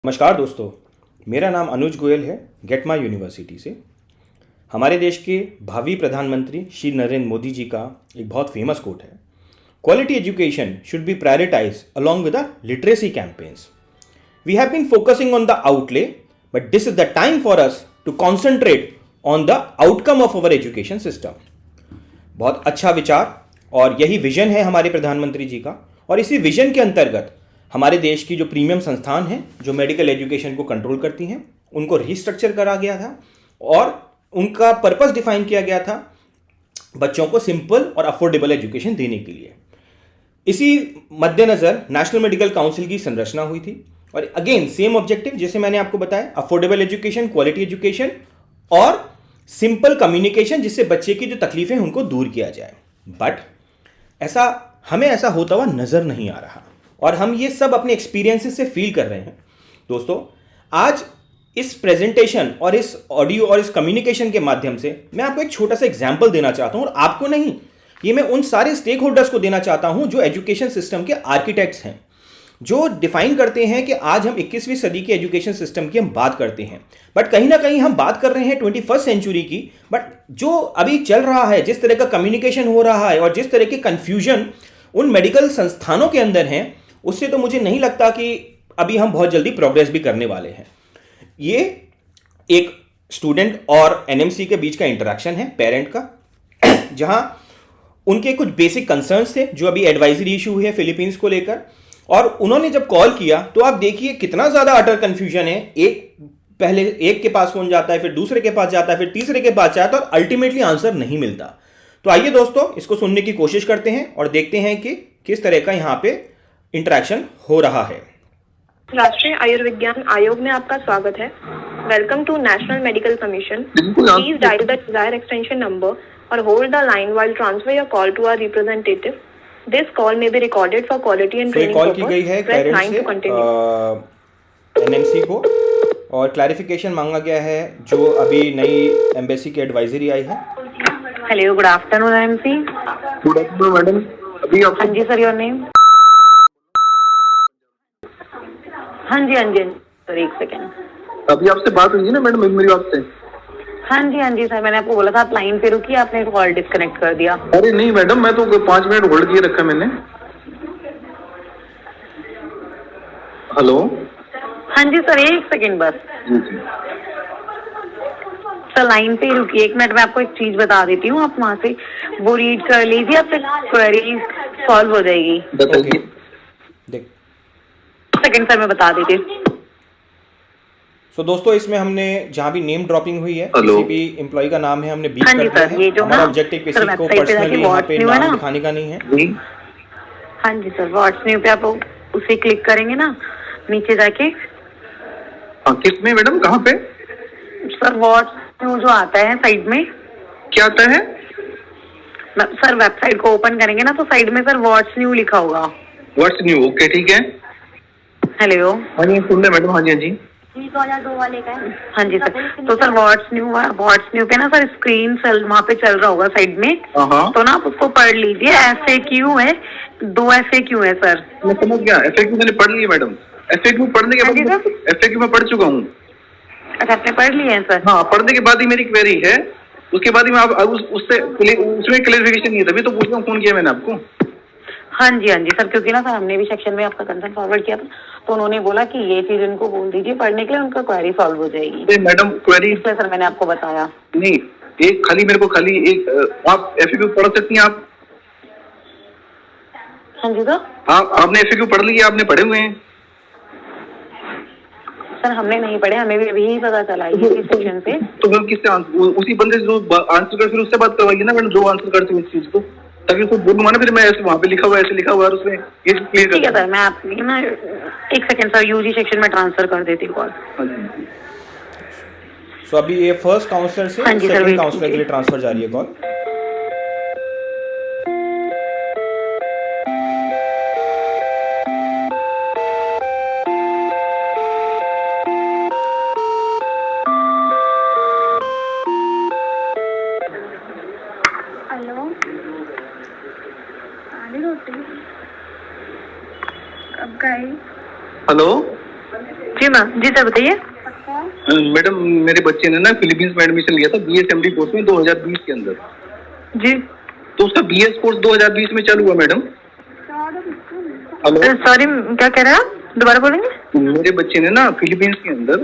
नमस्कार दोस्तों, मेरा नाम अनुज गोयल है गेट माई यूनिवर्सिटी से। हमारे देश के भावी प्रधानमंत्री श्री नरेंद्र मोदी जी का एक बहुत फेमस कोट है, quality education should be prioritize along with the literacy campaigns. We have been focusing on the outlay, but this is the time for us to concentrate on the outcome of our education system. बहुत अच्छा विचार और यही vision है हमारे प्रधानमंत्री जी का। और इसी विजन के अंतर्गत हमारे देश की जो प्रीमियम संस्थान हैं जो मेडिकल एजुकेशन को कंट्रोल करती हैं, उनको रिस्ट्रक्चर करा गया था और उनका पर्पस डिफाइन किया गया था बच्चों को सिंपल और अफोर्डेबल एजुकेशन देने के लिए। इसी मद्देनज़र नेशनल मेडिकल काउंसिल की संरचना हुई थी और अगेन सेम ऑब्जेक्टिव जैसे मैंने आपको बताया, अफोर्डेबल एजुकेशन, क्वालिटी एजुकेशन और सिंपल कम्युनिकेशन, जिससे बच्चे की जो तकलीफें हैं उनको दूर किया जाए। बट हमें ऐसा होता हुआ नज़र नहीं आ रहा और हम ये सब अपने एक्सपीरियंसेस से फील कर रहे हैं। दोस्तों, आज इस प्रेजेंटेशन और इस ऑडियो और इस कम्युनिकेशन के माध्यम से मैं आपको एक छोटा सा एग्जाम्पल देना चाहता हूं, और आपको नहीं, ये मैं उन सारे स्टेक होल्डर्स को देना चाहता हूं जो एजुकेशन सिस्टम के आर्किटेक्ट्स हैं, जो डिफाइन करते हैं कि आज हम 21वीं सदी के एजुकेशन सिस्टम की हम बात करते हैं, बट कहीं ना कहीं हम बात कर रहे हैं 21st सेंचुरी की। बट जो अभी चल रहा है, जिस तरह का कम्युनिकेशन हो रहा है और जिस तरह के कन्फ्यूजन उन मेडिकल संस्थानों के अंदर हैं, उससे तो मुझे नहीं लगता कि अभी हम बहुत जल्दी प्रोग्रेस भी करने वाले हैं। ये एक स्टूडेंट और एनएमसी के बीच का इंटरेक्शन है, पेरेंट का, जहां उनके कुछ बेसिक कंसर्न्स थे जो अभी एडवाइजरी इशू है फिलीपींस को लेकर, और उन्होंने जब कॉल किया तो आप देखिए कितना ज़्यादा अटर कन्फ्यूजन है। पहले एक के पास फोन जाता है, फिर दूसरे के पास जाता है, फिर तीसरे के पास जाता है और अल्टीमेटली आंसर नहीं मिलता। तो आइए दोस्तों, इसको सुनने की कोशिश करते हैं और देखते हैं कि किस तरह का यहाँ पे इंटरेक्शन हो रहा है। राष्ट्रीय आयुर्विज्ञान आयोग में आपका स्वागत है। Welcome to National Medical Commission. Please dial the desired extension number और hold the line while transfer your call to our representative. This call may be recorded for quality and training purpose. Call की गई है parents से NMC को और clarification मांगा गया है जो अभी नई एम्बेसी की एडवाइजरी आई है। Hello, good afternoon MC. Good afternoon madam. अभी आप? हाँ जी सर, योर नेम? हाँ जी सर, एक सेकेंड। अभी आपसे बात हुई है ना मैडम मेरी आपसे? हाँ जी सर, मैंने आपको बोला था आप लाइन पे रुकिए, आपने कॉल डिस्कनेक्ट कर दिया। अरे नहीं मैडम, मैं तो 5 मिनट होल्ड किए रखा मैंने। हेलो। हाँ जी सर, एक सेकेंड बस। सर लाइन पे ही रुकिए, एक मिनट में आपको एक चीज बता देती हूँ, आप वहाँ से वो रीड कर लीजिए, आपसे क्वेरी सॉल्व हो जाएगी। बताइए। देख सेकंड सर मैं बता देती हूँ। सो दोस्तों, इसमें हमने जहाँ भी नेम ड्रॉपिंग हुई है, Hello? किसी भी एम्प्लॉय का नाम है हमने बीप हाँ कर जी दिया सर, है। ये जो हमारा ना ऑब्जेक्टिव किसी सर को वेबसाइट पे पर्सनली जाके यहाँ पे व्हाट्स न्यू है नाम ना। दिखाने का नहीं है। हाँ जी सर, व्हाट्स न्यू पे आप उसे क्लिक करेंगे ना, नीचे जाके। हाँ, किस में मैडम, कहाँ पे? सर व्हाट्स न्यू जो आता है साइड में। क्या आता है? सर वेबसाइट को ओपन करेंगे ना तो साइड में सर व्हाट्स न्यू लिखा होगा। What's new? ओके, ठीक है। हेलो। हाँ जी, सुन रहे मैडम। हाँ जी 2002 वाले का है। हाँ जी सर, तो सर व्हाट्स न्यू पे ना सर स्क्रीन वहाँ पे चल रहा होगा साइड में, तो ना आप उसको पढ़ लीजिए। FAQ है, 2 FAQ है सर। मैं समझ गया, FAQ मैंने पढ़ लिया मैडम। FAQ पढ़ने के बाद FAQ मैं पढ़ चुका हूँ। अच्छा, आपने पढ़ लिए हैं सर? हाँ, पढ़ने के बाद ही मेरी क्वेरी है, उसके बाद ही मैं उसमें क्लैरिफिकेशन नहीं है, तभी तो पूछ रहा हूँ, फोन किया मैंने आपको। हाँ जी सर, क्योंकि ना सर हमने भी सेक्शन में आपका कंसर्न फॉरवर्ड किया था, तो उन्होंने बोला कि ये चीज इनको बोल दीजिए पढ़ने के लिए, उनका क्वेरी सॉल्व हो जाएगी। मैडम क्वेरी इसलिए सर मैंने आपको बताया। नहीं, एक खाली मेरे को खाली एक आप FAQ पढ़ सकती हैं आप? हाँ जी सर। आपने FAQ पढ़ लिया? आपने पढ़े हुए हैं? सर हमने नहीं पढ़े, हमें भी अभी ही पता चला इसी सेक्शन से। तो मैम किससे उसी बंदे से जो आंसर कर, फिर उससे बात करवाइए ना मैडम, जो आंसर करते हैं इस चीज को, ताकि उसको बोलूंगा ना फिर मैं ऐसे वहाँ पे लिखा हुआ है, ऐसे लिखा हुआ है उसमें, ये क्लियर। ठीक है सर, मैं आपकी ना एक सेकंड सर UG सेक्शन में ट्रांसफर कर देती हूँ कॉल। सो अभी ये फर्स्ट काउंसलर से सेकंड काउंसलर के लिए ट्रांसफर जा रही है कॉल। हेलो, आली रोटी कब गई? हेलो जी पूर्णिमा जी सर बताइए। मैडम मेरे बच्चे ने ना फिलीपींस में एडमिशन लिया था बीएसएमडी कोर्स में 2020 के अंदर जी। तो उसका बीएस कोर्स 2020 में चालू हुआ मैडम। हेलो सॉरी क्या कह रहे हैं आप, दोबारा बोलेंगे? मेरे बच्चे ने ना फिलीपींस के अंदर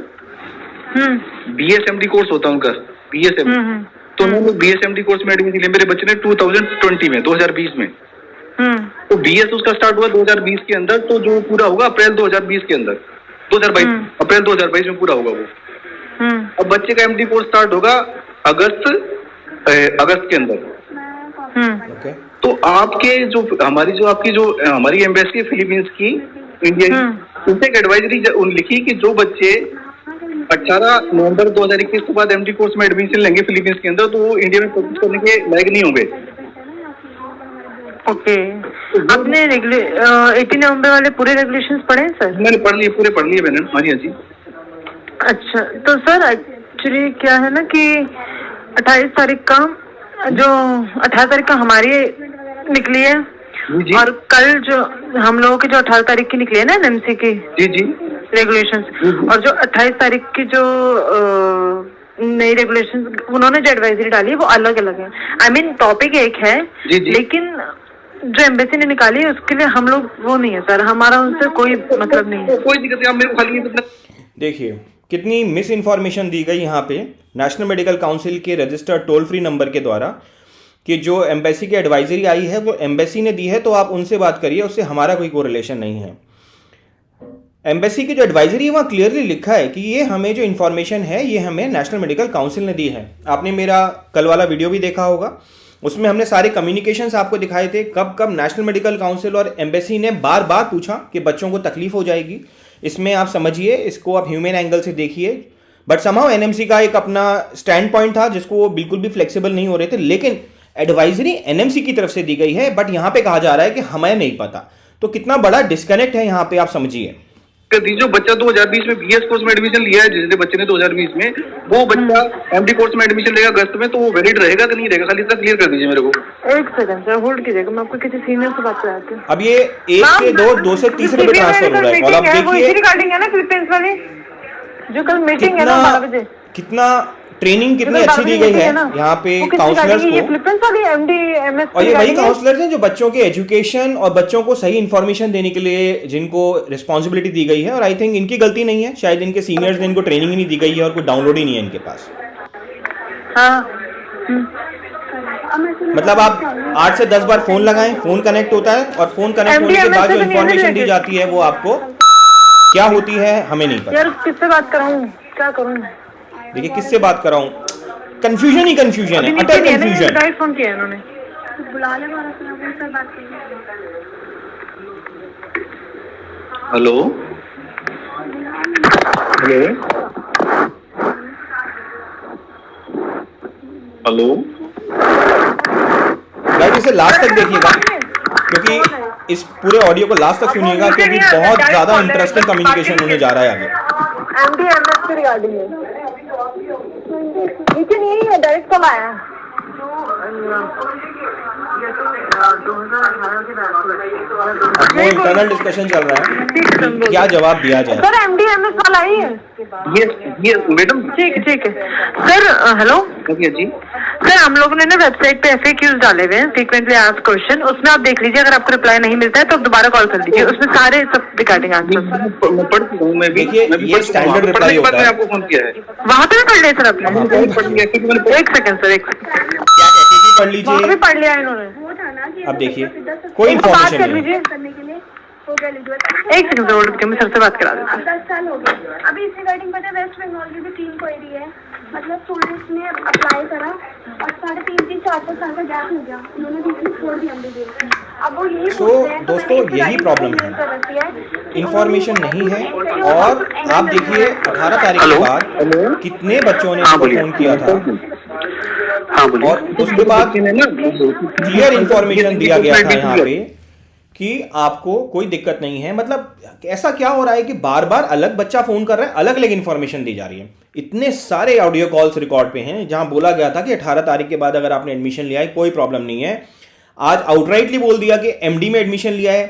बीएसएमडी कोर्स होता है उनका बीएसएमडी, तो उन्होंने बीएसएमडी कोर्स में एडमिशन लिया मेरे बच्चे ने 2020 में 2020 में। तो बीएस उसका स्टार्ट हुआ 2020 के अंदर, तो जो पूरा होगा अप्रैल 2020 के अंदर 2022 अप्रैल 2022 में पूरा होगा वो। अब बच्चे का एमडी कोर्स स्टार्ट होगा अगस्त के अंदर। ओके। तो आपके जो हमारी एम्बेसी फिलीपींस की इंडिया की, उसने एक एडवाइजरी लिखी कि जो बच्चे 18 नवंबर 2021 के बाद एमडी कोर्स में एडमिशन लेंगे फिलीपींस के अंदर, तो वो इंडिया में प्रैक्टिस करने के लायक नहीं होंगे। ओके। आपने 18 नवंबर वाले पूरे रेगुलेशंस पढ़े हैं सर? मैंने पूरे पढ़ लिए मैंने। हाँ जी। अच्छा तो सर एक्चुअली क्या है ना कि 28 तारीख का जो 18 तारीख का हमारी निकली है जी। और कल जो हम लोगों की जो 18 तारीख की निकली है ना एनएमसी की जी रेगुलेशंस, और जो 28 तारीख की जो नई रेगुलेशंस उन्होंने जो एडवाइजरी डाली है वो अलग अलग है। आई मीन टॉपिक एक है जी। लेकिन जो एम्बेसी ने निकाली है उसके लिए हम लोग वो नहीं है सर, हमारा उनसे कोई मतलब नहीं है। कोई दिक्कत नहीं, आप मेरे को खाली देखिए कितनी मिस इन्फॉर्मेशन दी गई यहाँ पे नेशनल मेडिकल काउंसिल के रजिस्टर्ड टोल फ्री नंबर के द्वारा कि जो एम्बेसी की एडवाइजरी आई है वो एम्बेसी ने दी है, तो आप उनसे बात करिए, उससे हमारा कोई कोरिलेशन नहीं है। एम्बेसी की जो एडवाइजरी है वहाँ क्लियरली लिखा है कि ये हमें जो इन्फॉर्मेशन है ये हमें नेशनल मेडिकल काउंसिल ने दी है। आपने मेरा कल वाला वीडियो भी देखा होगा, उसमें हमने सारे कम्युनिकेशंस आपको दिखाए थे कब कब नेशनल मेडिकल काउंसिल और एम्बेसी ने बार बार पूछा कि बच्चों को तकलीफ हो जाएगी। इसमें आप समझिए, इसको आप ह्यूमन एंगल से देखिए, बट समहाउ एनएमसी का एक अपना स्टैंड पॉइंट था जिसको वो बिल्कुल भी फ्लेक्सिबल नहीं हो रहे थे, लेकिन एडवाइजरी एनएमसी की तरफ से दी गई है, बट यहाँ पे कहा जा रहा है कि हमें नहीं पता। तो कितना बड़ा डिस्कनेक्ट है यहाँ पे, आप समझिए। जो बच्चा 2020 में बीएस कोर्स में एडमिशन लिया है, जिसने बच्चे ने 2020 में, वो बच्चा एमडी कोर्स में एडमिशन लेगा अगस्त में, तो वो वैलिड रहेगा कि नहीं रहेगा, खाली इतना क्लियर कर दीजिए मेरे को। एक सेकंड सर होल्ड कीजिएगा, मैं आपको किसी सीनियर से बात कराती हूँ। अब ये 1 से 2 से तीसरे पे ट्रांसफर हो रहा है। और अब देखिए रिकॉर्डिंग है ना फिलीपींस वाली जो कल मीटिंग है ना 12 बजे, कितना ट्रेनिंग कितनी अच्छी दी गई है यहाँ पे काउंसलर्स को। और ये वही काउंसलर्स हैं जो बच्चों के एजुकेशन और बच्चों को सही इन्फॉर्मेशन देने के लिए जिनको रिस्पॉन्सिबिलिटी दी गई है, और आई थिंक इनकी गलती नहीं है, शायद इनके सीनियर्स ने इनको ट्रेनिंग ही नहीं दी गई है और कोई डाउनलोड ही नहीं है इनके पास। मतलब आप 8 से 10 बार फोन लगाएं, फोन कनेक्ट होता है, और फोन कनेक्ट होने के बाद जो इन्फॉर्मेशन दी जाती है वो आपको क्या होती है हमें नहीं पता। यार किससे बात कराऊं, क्या करूं? देखिए किससे बात कराऊं, कंफ्यूजन ही कंफ्यूजन है, अटर कंफ्यूजन। डायरेक्ट फोन किया इन्होंने। बुला ले से बात करिए। हेलो हेलो गाइस इसे लास्ट तक देखिएगा, क्योंकि इस पूरे ऑडियो को लास्ट तक सुनिएगा, क्योंकि बहुत ज्यादा इंटरेस्टिंग कम्युनिकेशन होने जा रहा है आगे। एमडीएमएस की रिगार्डिंग है, लेकिन यही है डायरेक्ट कॉल आया। वो इंटरनल डिस्कशन चल रहा है, क्या जवाब दिया जाए। सर एमडीएमएस वाला ही है ये मैडम। ठीक है सर। हेलो जी सर, हम लोगों ने ना वेबसाइट पे FAQs डाले हुए हैं, फ्रीक्वेंटली आस्क्ड क्वेश्चन, उसमें आप देख लीजिए, अगर आपको रिप्लाई नहीं मिलता है तो दोबारा कॉल कर लीजिए, उसमें सारे सब रिगार्डिंग आंसर। मैं पढ़ चुका हूँ, मैं भी। ये स्टैंडर्ड रिप्लाई होता है। आपको फोन किया है वहाँ पे भी पढ़ लिया सर आपने? एक सेकंड सर, एक सेकंड, क्या कहते हैं, पढ़ वहाँ भी लीजिए। पढ़ लिया इन्होंने। अब देखिए कोई बात इन्फॉर्मेशन कर नहीं है। लीजिए, करने के लिए हो गया लीजिए। एक सेकंड होल्ड करके मैं सर से बात करा देता हूँ। 10 साल हो गए। अभी इस रिगार्डिंग पता है वेस्ट बंगाल की भी 3 क्वेरी है, मतलब स्टूडेंट्स ने अप्लाई करा और 3.5-4 साल का गैप हो गया, उन्होंने बीच में छोड़ दिया MBBS। अब वो यही So, दोस्तों, यही प्रॉब्लम है, इन्फॉर्मेशन नहीं है। और आप देखिए 18 तारीख के बाद कितने बच्चों ने इसको फोन किया था, और उसके बाद क्लियर इन्फॉर्मेशन दिया गया था यहाँ पे कि आपको कोई दिक्कत नहीं है। मतलब ऐसा क्या हो रहा है कि बार बार अलग बच्चा फोन कर रहा है, अलग अलग इन्फॉर्मेशन दी जा रही है। इतने सारे ऑडियो कॉल्स रिकॉर्ड पे हैं जहां बोला गया था कि 18 तारीख के बाद अगर आपने एडमिशन लिया है कोई प्रॉब्लम नहीं है। आज आउटराइटली बोल दिया कि एमडी में एडमिशन लिया है,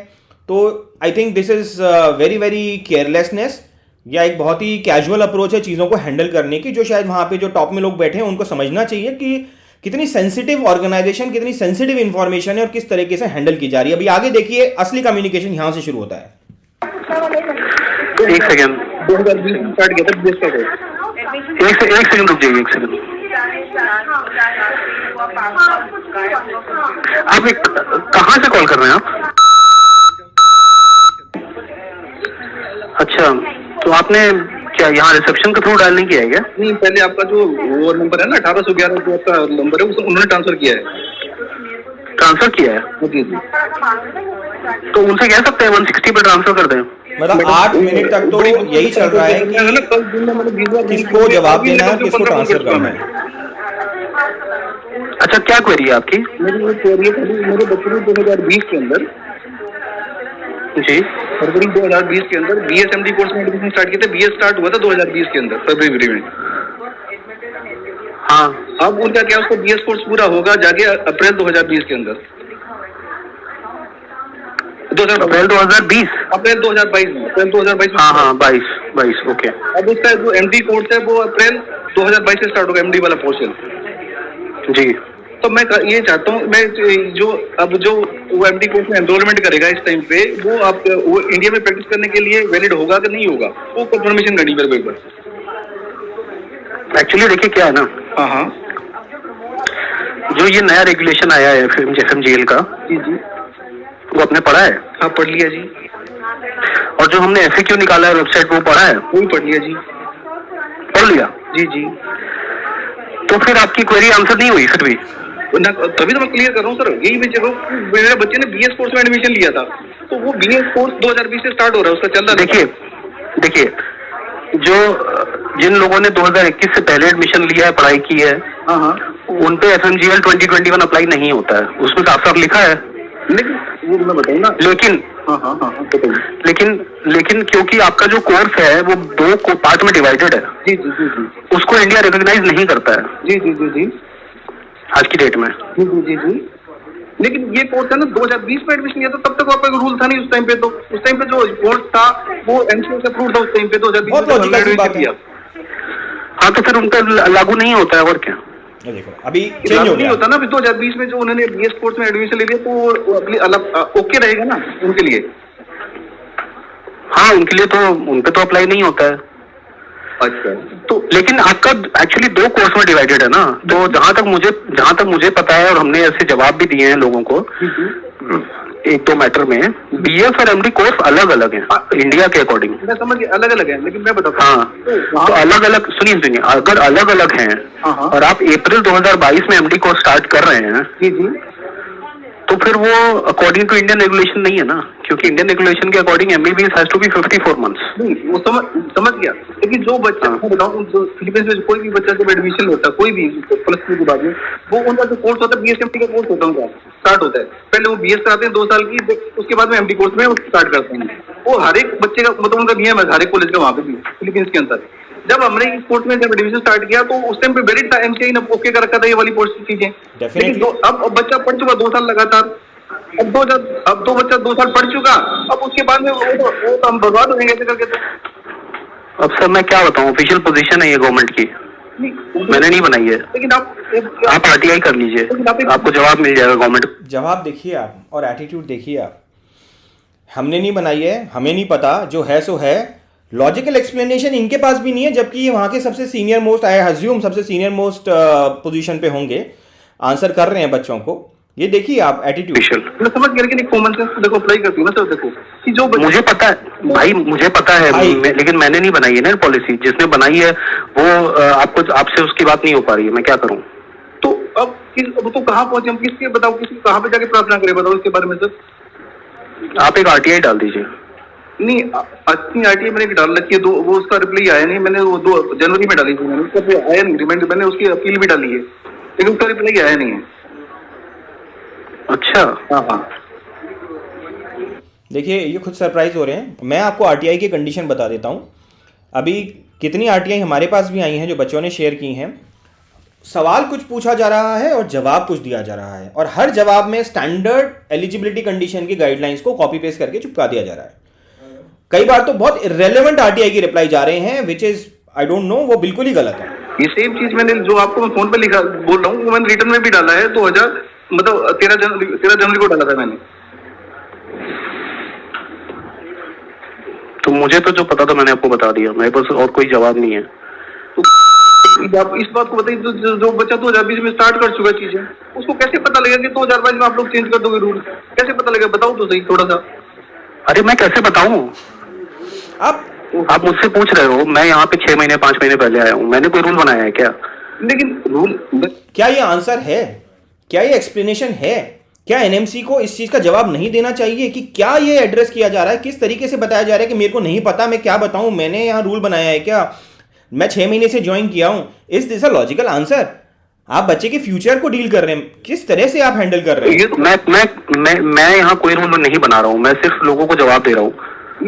तो I think this is very very carelessness. या एक बहुत ही कैजुअल अप्रोच है चीज़ों को हैंडल करने की, जो शायद वहाँ पे जो टॉप में लोग बैठे हैं उनको समझना चाहिए कि कितनी सेंसिटिव ऑर्गेनाइजेशन, कितनी सेंसिटिव इंफॉर्मेशन है और किस तरीके से हैंडल की जा रही है। अभी आगे देखिए, असली कम्युनिकेशन यहाँ से शुरू होता है। एक सेकंड, 2020 में स्टार्ट किया था बीएस का कोर्स। एक सेकंड रुक जाइए, एक सेकंड। आप कहाँ से कॉल कर रहे हैं आप? अच्छा, तो आपने क्या यहाँ रिसेप्शन के थ्रू डायल नहीं किया है क्या? नहीं, पहले आपका जो वो नंबर है ना 1811 जो आपका नंबर है, उन्होंने ट्रांसफर किया है। ट्रांसफर किया है? जी जी। तो उनसे कह सकते हैं 160 पे ट्रांसफर कर दें। मतलब 8 मिनट तक तो यही चल रहा है कि किसको जवाब देना है, किसको ट्रांसफर करना है। अच्छा, क्या क्वेरी है आपकी? मेरी क्वेरी है, मेरे बच्चे ने 2020 के अंदर जी फरवरी 2020 के अंदर बीएसएमडी कोर्स में एडमिशन स्टार्ट किया था। बीएस स्टार्ट हुआ था 2020 के अंदर फरवरी में। हाँ, अब उनका क्या, उसको बीएस कोर्स पूरा होगा जाके अप्रैल 2020 के अंदर। अप्रैल 2020 अप्रैल 2022 में, अप्रैल 2022 में। हाँ, 22 ओके। अब उसका जो एमडी कोर्स है वो अप्रैल 2022 से स्टार्ट होगा, एमडी वाला पोर्शन जी। तो मैं ये चाहता हूँ, मैं जो वो एमडी कोर्स में एनरोलमेंट करेगा इस टाइम पे, वो इंडिया में प्रैक्टिस करने के लिए वैलिड होगा कि नहीं होगा, वो कंफर्मेशन करनी मेरे को एक बार। एक्चुअली देखिए क्या है ना, हाँ, जो ये नया रेगुलेशन आया है एफएमजीएल का, जी जी, वो आपने पढ़ा है? हाँ, पढ़ लिया जी। और जो हमने एफएक्यू निकाला है वेबसाइट, वो पढ़ा है? वो भी पढ़ लिया जी। पढ़ लिया? जी जी। तो फिर आपकी क्वेरी आंसर नहीं हुई फिर भी? तभी तो मैं क्लियर कर रहा हूँ सर, यही मेरे बच्चे ने बीएस कोर्स में एडमिशन लिया था, तो वो बीएस कोर्स 2020 से स्टार्ट हो रहा है, उसका चल रहा है। देखिए जो जिन लोगों ने 2021 से पहले एडमिशन लिया है, पढ़ाई की है, उन पे एफएमजीएल 2021 अप्लाई नहीं होता है, उसमें साफ लिखा है। लेकिन वो मैं बताऊँ ना, लेकिन क्योंकि आपका जो कोर्स है वो 2 पार्ट में डिवाइडेड है, जी जी जी जी, उसको इंडिया रिकॉग्नाइज नहीं करता है, जी जी जी जी, आज की डेट में। जी जी जी जी। लेकिन ये कोर्स है ना 2020 में एडमिशन लिया था, तब तक आपका रूल था नहीं उस टाइम पे। तो उस टाइम पे जो कोर्स था वो एमसीओ से अप्रूव था उस टाइम पे, 2020 में एडमिशन लिया। हाँ, तो फिर उनका लागू नहीं होता है, और क्या? देखो अभी चेंज हो नहीं होता ना, अभी 2020 में जो उन्होंने बीएस कोर्स में एडमिशन ले लिया, तो वो अपनी अलग ओके रहेगा ना उनके लिए। हाँ, उनके लिए तो उन पे तो अप्लाई नहीं होता है। अच्छा, तो लेकिन आपका एक्चुअली 2 कोर्स में डिवाइडेड है ना, तो जहां तक मुझे पता है, और हमने ऐसे जवाब भी दिए हैं लोगों को 1-2 मैटर में, बीएस और एमडी कोर्स अलग अलग हैं इंडिया के अकॉर्डिंग। मैं समझ गया, अलग अलग है, लेकिन मैं बताता हूँ। हाँ, तो अलग अलग सुनिए, अगर अलग अलग हैं और आप अप्रैल 2022 में एमडी कोर्स स्टार्ट कर रहे हैं, जी जी, तो फिर वो अकॉर्डिंग टू इंडियन रेगुलेशन नहीं है ना, क्योंकि इंडियन रेगुलेशन के according MBBS has to be 54 months. नहीं, वो समझ गया, लेकिन जो बच्चा, मैं बताऊं, जो फिलीपींस में कोई भी बच्चा जब एडमिशन होता है, कोई भी +2 के बाद में, वो उनका जो कोर्स होता है बीएसएमडी का कोर्स होता है, उनका स्टार्ट होता है। पहले वो बीएस कराते हैं 2 साल की, उसके बाद में एमडी कोर्स में स्टार्ट करते हैं। वो हर एक बच्चे का, मतलब उनका नियम है हर एक कॉलेज का वहाँ पे भी फिलीपींस के अंदर। जब हमने इस कोर्स में जब एडमिशन स्टार्ट किया, तो उस टाइम पे वैलिड था, एमसीआई ने ओके कर रखा था ये वाली चीजें। लेकिन अब बच्चा पढ़ चुका 2 साल लगातार, अब 2 बच्चा 2 साल पढ़ चुका, अब उसके बाद में वो तो हम बर्बाद हो जाएंगे ऐसे करके। तो अब सर मैं क्या बताऊं, ऑफिशियल पोजीशन है ये गवर्नमेंट की, मैंने नहीं बनाई है। लेकिन आप आरटीआई कर लीजिए, आपको जवाब मिल जाएगा गवर्नमेंट। जवाब देखिए आप, और एटीट्यूड देखिए आप। हमने नहीं बनाई है, हमें नहीं पता, जो है सो है। लॉजिकल एक्सप्लेनेशन इनके पास भी नहीं है, जबकि ये वहाँ के सबसे सीनियर मोस्ट, आई अज्यूम सबसे सीनियर मोस्ट पोजीशन पे होंगे, आंसर कर रहे हैं बच्चों को। ये देखिए आप एटीट्यूड। मैं समझ गया, लेकिन एक कॉमन सेंस देखो अप्लाई करती हूँ ना सर। देखो कि जो मुझे पता है भाई, मुझे पता है, लेकिन मैंने नहीं बनाई है ना पॉलिसी, जिसने बनाई है वो आपसे उसकी बात नहीं हो पा रही है, मैं क्या करूँ? तो अब तो कहाँ पहुंचे हम, किसके बताओ, कहाँ पे जाके प्रार्थना करें, बताओ इसके बारे में सर। आप एक आरटीआई डाल दीजिए। नहीं, अच्छी आरटीआई मैंने डाल रखी है, वो उसका रिप्लाई आया नहीं, मैंने वो 2 जनवरी में डाली थी, मैंने उसका आया नहीं रिमाइंडर, मैंने उसकी अपील भी डाली है, लेकिन उसका रिप्लाई आया नहीं है। अच्छा, हाँ। देखिए ये खुद सरप्राइज हो रहे हैं। मैं आपको आरटीआई की कंडीशन बता देता हूँ। अभी कितनी आरटीआई हमारे पास भी आई हैं जो बच्चों ने शेयर की हैं। सवाल कुछ पूछा जा रहा है और जवाब कुछ दिया जा रहा है, और हर जवाब में स्टैंडर्ड एलिजिबिलिटी कंडीशन की गाइडलाइंस को कॉपी पेस्ट करके चिपका दिया जा रहा है। कई बार तो बहुत इररेलेवेंट आरटीआई की रिप्लाई जा रहे हैं, which is I don't know, वो बिल्कुल ही गलत है। ये सेम चीज मैंने जो आपको मैं फोन पे लिखा बोल रहा हूँ वो मैंने रिटर्न में भी डाला है। 2000 मतलब 13 जनवरी को डाला था मैंने। तो मुझे तो जो पता था मैंने आपको बता दिया, मेरे पास और कोई जवाब नहीं है। तो आप इस बात को बताइए, जो बच्चा 2020 में स्टार्ट कर चुका चीजें, उसको कैसे पता लगेगा कि 2022 में आप लोग चेंज कर दोगे रूल? कैसे पता लगेगा, बताओ तो सही थोड़ा सा। अरे मैं कैसे बताऊं? आप मुझसे पूछ रहे हो, मैं यहाँ पे 6 महीने 5 महीने पहले आया हूँ, मैंने कोई रूल बनाया है क्या? लेकिन रूल क्या ये आंसर है? क्या ये एक्सप्लेनेशन है? क्या एनएमसी को इस चीज का जवाब नहीं देना चाहिए कि क्या ये एड्रेस किया जा रहा है, किस तरीके से बताया जा रहा है कि मेरे को नहीं पता, मैं क्या बताऊं, मैंने यहाँ रूल बनाया है क्या, मैं 6 महीने से ज्वाइन किया हूं? Is this a logical answer? आप बच्चे के फ्यूचर को डील कर रहे हैं, किस तरह से आप हैंडल कर रहे हैं? मैं यहाँ कोई रूल नहीं बना रहा हूँ, मैं सिर्फ लोगों को जवाब दे रहा हूँ।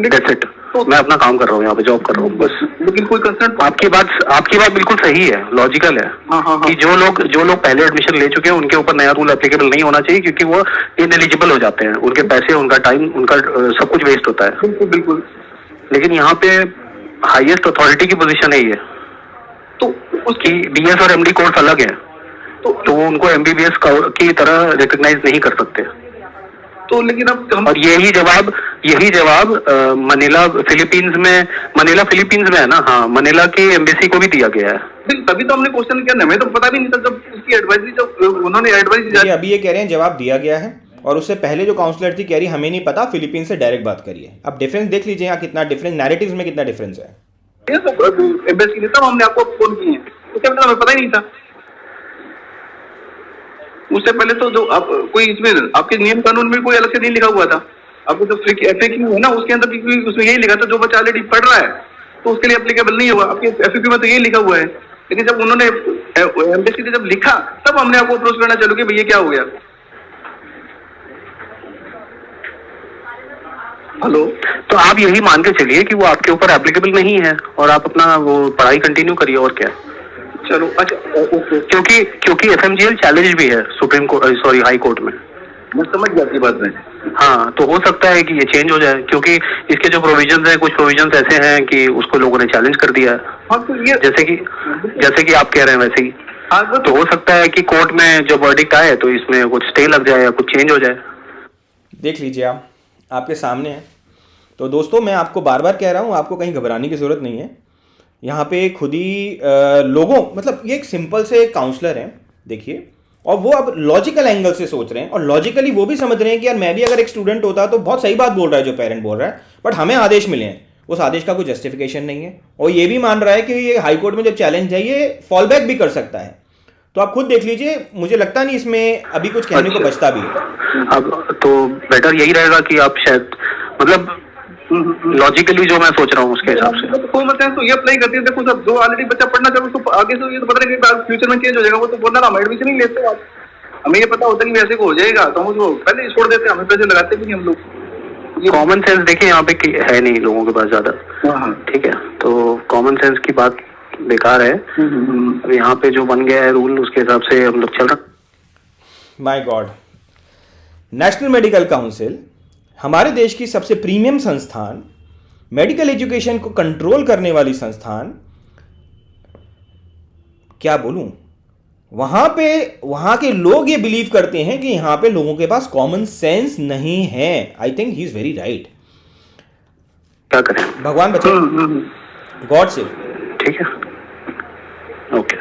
That's it। मैं अपना काम कर रहा हूँ, यहाँ पे जॉब कर रहा हूँ बस। लेकिन कोई कंसर्न आपकी बात बिल्कुल सही है, लॉजिकल है। कि जो लोग पहले एडमिशन ले चुके हैं उनके ऊपर नया रूल एप्लीकेबल नहीं होना चाहिए, क्योंकि वो इनएलिजिबल हो जाते हैं, उनके पैसे, उनका टाइम, उनका सब कुछ वेस्ट होता है। बिल्कुल। लेकिन यहाँ पे हाईएस्ट अथॉरिटी की पोजीशन है ये, तो उसकी बीएस और एमडी कोर्स अलग है, तो वो उनको एमबीबीएस की तरह रिकॉग्नाइज नहीं कर सकते। तो लेकिन अब हम और यही जवाब मनीला फिलीपींस में है ना? हाँ, मनीला की एम्बेसी को भी दिया गया है। तभी तो हमने क्वेश्चन किया, हमें तो पता भी नहीं था जब उसकी एडवाइजरी, जब उन्होंने एडवाइस अभी ये कह रहे हैं जवाब दिया गया है, और उससे पहले जो काउंसलर थी कह रही हमें नहीं पता, फिलीपींस से डायरेक्ट बात करिए। अब डिफरेंस देख लीजिए यहाँ कितना डिफरेंस, नैरेटिव्स में कितना डिफरेंस है। एम्बेसी ने तब हमने आपको फोन किए हैं, उसके पहले हमें पता ही नहीं था। उससे पहले तो जो आप कोई इसमें आपके नियम कानून में कोई अलग से नहीं लिखा हुआ था। आपको जो FAQ है ना, उसके अंदर भी उसमें यही लिखा था, जो बच्चा ऑलरेडी पढ़ रहा है तो उसके लिए एप्लीकेबल नहीं होगा। आपके FAQ में तो यही लिखा हुआ है। लेकिन जब उन्होंने एम्बेसी ने जब लिखा, तब हमने आपको अप्रोच करना चालू किया, भैया क्या हो गया। हेलो, तो आप यही मान के चलिए कि वो आपके ऊपर एप्लीकेबल नहीं है, और आप अपना वो पढ़ाई कंटिन्यू करिए, और क्या। चलो अच्छा, क्योंकि FMGL चैलेंज भी है सुप्रीम कोर्ट, हाई कोर्ट में। मैं समझ गया आपकी बात में। हाँ, तो हो सकता है कि ये चेंज हो जाए, क्योंकि इसके जो प्रोविजंस हैं, कुछ प्रोविजंस ऐसे हैं कि उसको लोगों ने चैलेंज कर दिया है। हाँ, तो ये जैसे कि आप कह रहे हैं वैसे ही। हाँ, तो हो सकता है कि कोर्ट में जब वर्डिक्ट आए तो इसमें कुछ स्टे लग जाए या कुछ चेंज हो जाए। देख लीजिए, आप आपके सामने है। तो दोस्तों, मैं आपको बार बार कह रहा हूँ, आपको कहीं घबराने की ज़रूरत नहीं है। यहाँ पे खुद ही लोगों, मतलब ये एक सिंपल से काउंसलर हैं, देखिए, और वो अब लॉजिकल एंगल से सोच रहे हैं, और लॉजिकली वो भी समझ रहे हैं कि यार मैं भी अगर एक स्टूडेंट होता तो बहुत सही बात बोल रहा है जो पेरेंट बोल रहा है, बट हमें आदेश मिले हैं, उस आदेश का कोई जस्टिफिकेशन नहीं है। और ये भी मान रहा है कि ये हाई कोर्ट में जब चैलेंज है ये फॉल बैक भी कर सकता है। तो आप खुद देख लीजिए, मुझे लगता नहीं इसमें अभी कुछ कहने को बचता भी है। अब तो बेटर यही रहेगा कि आप शायद, मतलब लॉजिकली जो मैं सोच रहा हूँ उसके हिसाब से तो मतलब तो ये अप्लाई करती है। देखो सर, जो ऑलरेडी बच्चा पढ़ना चाहे उसको आगे से ये तो पता नहीं कि फ्यूचर में चेंज हो जाएगा, वो तो बोलना हम एडमिशन नहीं लेते। आप हमें ये पता होता है कि वैसे को हो जाएगा, तो हम उसको पहले छोड़ देते हैं, हमें पैसे लगाते भी नहीं हम लोग। कॉमन सेंस देखिए यहाँ पे है नहीं लोगों के पास ज्यादा, ठीक है, तो कॉमन सेंस की बात बेकार है। अब यहाँ पे जो बन गया है रूल, उसके हिसाब से हम लोग चल रहे। My God, national medical council, हमारे देश की सबसे प्रीमियम संस्थान, मेडिकल एजुकेशन को कंट्रोल करने वाली संस्थान, क्या बोलूं, वहां के लोग ये बिलीव करते हैं कि यहां पे लोगों के पास कॉमन सेंस नहीं है। I think he is very right. क्या करें, भगवान बचे, गॉड से। ठीक है, ओके।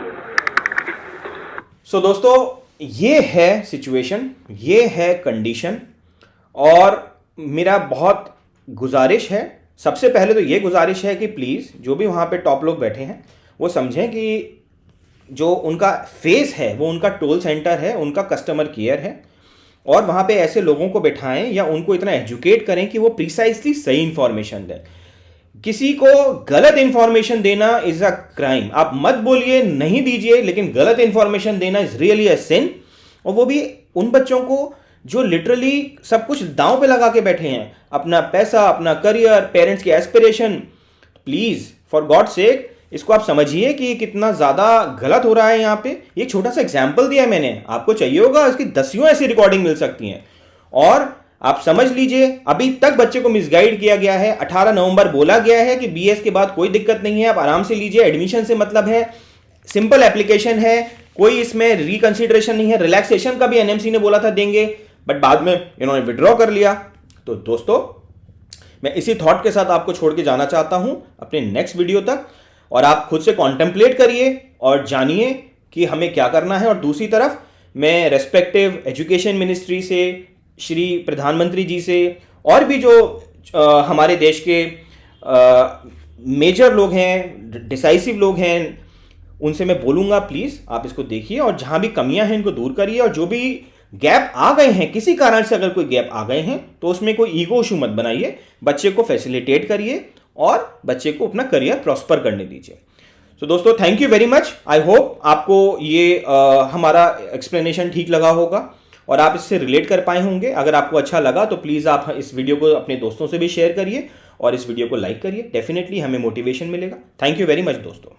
सो दोस्तों, ये है सिचुएशन, ये है कंडीशन, और मेरा बहुत गुजारिश है, सबसे पहले तो ये गुजारिश है कि प्लीज़ जो भी वहाँ पे टॉप लोग बैठे हैं वो समझें कि जो उनका फेस है वो उनका टोल सेंटर है, उनका कस्टमर केयर है, और वहाँ पे ऐसे लोगों को बैठाएं या उनको इतना एजुकेट करें कि वो प्रिसाइसली सही इंफॉर्मेशन दें। किसी को गलत इंफॉर्मेशन देना इज़ अ क्राइम। आप मत बोलिए नहीं दीजिए, लेकिन गलत इंफॉर्मेशन देना इज़ रियली अ सिन, और वो भी उन बच्चों को जो लिटरली सब कुछ दांव पे लगा के बैठे हैं, अपना पैसा, अपना करियर, पेरेंट्स की aspiration. Please for God sake इसको आप समझिए कि कितना ज़्यादा गलत हो रहा है यहाँ पे। ये छोटा सा एग्जाम्पल दिया है मैंने, आपको चाहिए होगा इसकी 10 ऐसी रिकॉर्डिंग मिल सकती हैं। और आप समझ लीजिए, अभी तक बच्चे को मिसगाइड किया गया है। 18 नवंबर बोला गया है कि बीएस के बाद कोई दिक्कत नहीं है, आप आराम से लीजिए, एडमिशन से मतलब है, सिंपल एप्लीकेशन है, कोई इसमें रिकंसिडरेशन नहीं है। रिलैक्सेशन का भी एनएमसी ने बोला था देंगे, बट बाद में इन्होंने विड्रॉ कर लिया। तो दोस्तों, मैं इसी थॉट के साथ आपको छोड़ के जाना चाहता हूं अपने नेक्स्ट वीडियो तक, और आप खुद से कॉन्टेम्पलेट करिए और जानिए कि हमें क्या करना है। और दूसरी तरफ मैं रेस्पेक्टिव एजुकेशन मिनिस्ट्री से, श्री प्रधानमंत्री जी से, और भी जो हमारे देश के मेजर लोग हैं, डिसाइसिव लोग हैं, उनसे मैं बोलूँगा प्लीज़ आप इसको देखिए और जहाँ भी कमियां हैं इनको दूर करिए। और जो भी गैप आ गए हैं, किसी कारण से अगर कोई गैप आ गए हैं तो उसमें कोई ईगो इशू मत बनाइए, बच्चे को फैसिलिटेट करिए और बच्चे को अपना करियर प्रॉस्पर करने दीजिए। तो दोस्तों, thank you very much. I hope आपको ये हमारा एक्सप्लेनेशन ठीक लगा होगा और आप इससे रिलेट कर पाए होंगे। अगर आपको अच्छा लगा तो प्लीज़ आप इस वीडियो को अपने दोस्तों से भी शेयर करिए और इस वीडियो को लाइक करिए। डेफिनेटली हमें मोटिवेशन मिलेगा। थैंक यू वेरी मच दोस्तों।